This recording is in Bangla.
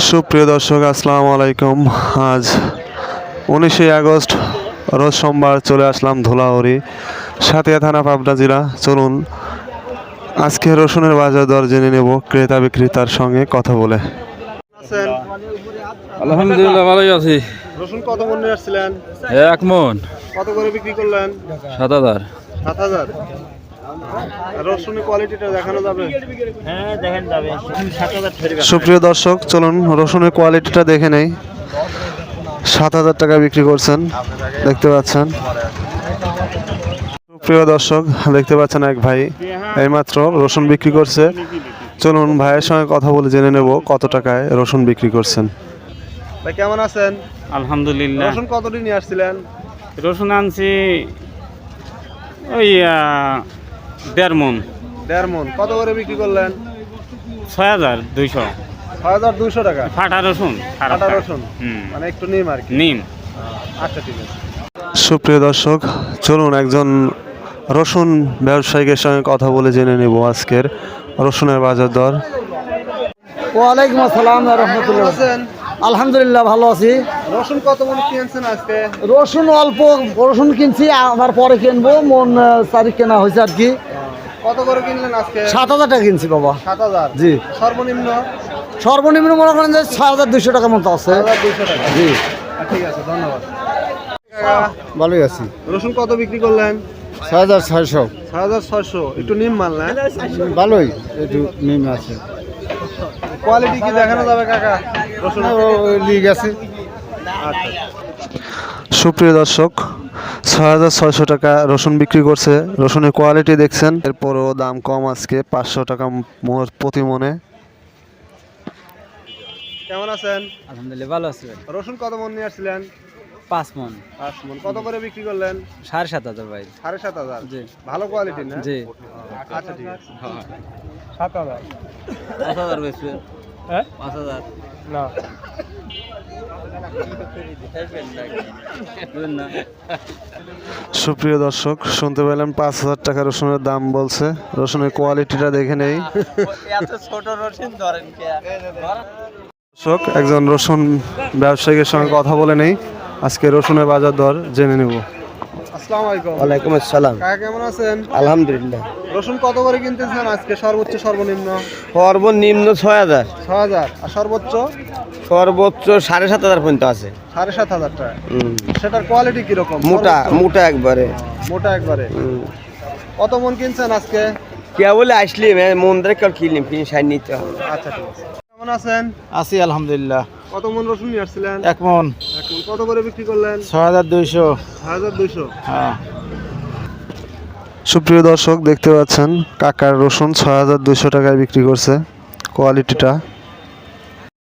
সুপ্রিয় দর্শক, আসসালামু আলাইকুম। আজ 19শে আগস্ট, রোজ সোমবার, চলে আসলাম ধুলাউড়ি, সাতিয়া থানা, পাবনা জেলা। চলুন আজকে রসুনের বাজার দর জেনে নেব ক্রেতা বিক্রেতার সঙ্গে কথা বলে। আলহামদুলিল্লাহ ভালোই আছি। রসুন কত মন নিয়ে আসছিলেন? 1 মন। কত করে বিক্রি করলেন? 7,000। 7,000। রসুনের কোয়ালিটিটা দেখানো যাবে? হ্যাঁ দেখেন যাবে 7,000। সুপ্রিয় দর্শক, চলুন রসুনের কোয়ালিটিটা দেখে নেই। 7,000 টাকা বিক্রি করছেন, দেখতে পাচ্ছেন। সুপ্রিয় দর্শক, দেখতে পাচ্ছেন এক ভাই এইমাত্র রসুন বিক্রি করছে। চলুন ভাইয়ের সঙ্গে কথা বলে জেনে নেব কত টাকায় রসুন বিক্রি করছেন। ভাই কেমন আছেন? আলহামদুলিল্লাহ। রসুন কতটি নিয়ে আসছিলেন? রসুন আনছি ওই 1.5 মন। 1.5 মন। কত করে বিক্রি করলেন? 6,200। 6,200 টাকা। ফাটা রসুন। কাটা রসুন, মানে একটু নিম আর কি। নিম। আচ্ছা, ঠিক আছে। সুপ্রিয় দর্শক, চলুন একজন রসুন ব্যবসায়ীদের সঙ্গে কথা বলে জেনে নেব আজকের রসুনের বাজার দর। ওয়ালাইকুম আসসালাম রহমতুল্লাহ। আলহামদুলিল্লাহ ভালো আছি। রসুন কত মন কিনছেন আজকে? রসুন অল্প রসুন কিনছি, আবার পরে কিনবো। মন 4 কেনা হয়েছে আর কি। কত করে কিনলেন আজকে? 7,000 টাকা কিনছি বাবা। 7,000। জি। সর্বনিম্ন? সর্বনিম্ন মনে করেন যে 6,200 টাকা মতো আছে। 6,200 টাকা। জি, ঠিক আছে, ধন্যবাদ। ভালোই আছি। রসুন কত বিক্রি করলেন? 6,600। 6,600। একটু নিম মাল না? ভালোই, একটু নিম আছে। কোয়ালিটি কি দেখানো যাবে কাকা? রসুন লিগ আছে। আচ্ছা। সুপ্রিয় দর্শক, 6,600 টাকা রসুন বিক্রি করছে। রসুনের কোয়ালিটি দেখছেন। এরপরও দাম কম আজকে, 500 টাকা প্রতি মনে। কেমন আছেন? আলহামদুলিল্লাহ ভালো আছি। রসুন কত মন নিয়ে আসছিলেন? 5 মন। 5 মন। কত করে বিক্রি করলেন? 7,500 ভাই। 7,500। জি। ভালো কোয়ালিটি না? জি। আচ্ছা, ঠিক আছে। 7,000। 5,000 বেশি। হ্যাঁ? 5,000 না। সুপ্রিয় দর্শক, শুনতে পেলাম 5,000 টাকা রসুনের দাম বলছে। রসুনের কোয়ালিটিটা দেখে নেই। দর্শক, একজন রসুন ব্যবসায়ীর সঙ্গে কথা বলে নেই, আজকে রসুনের বাজার দর জেনে নেব। আসসালামু আলাইকুম। ওয়ালাইকুম আসসালাম। কাকা কেমন আছেন? আলহামদুলিল্লাহ। রসুন কত করে কিনতেছেন আজকে? সর্বোচ্চ সর্বনিম্ন? সর্বনিম্ন 6,000। 6,000। আর সর্বোচ্চ? সর্বোচ্চ 7,500 পর্যন্ত আছে। 7,500 টাকা। সেটার কোয়ালিটি কিরকম? মোটা মোটা একবারে। মোটা একবারে। কত মন কিনছেন আজকে? কে বলে আসলি মন ধরে কাল কিনলাম, কিনে সাই নিতে হবে। আচ্ছা, ঠিক আছে। কেমন আছেন? আছি আলহামদুলিল্লাহ। কত মন রসুন নিয়ে আসছিলেন? 1 মন। 1 মন। কত করে বিক্রি করলেন? 6,200। 6,200। হ্যাঁ। সুপ্রিয় দর্শক, দেখতে পাচ্ছেন কাকার রসুন 6,200 টাকায় বিক্রি করছে। কোয়ালিটিটা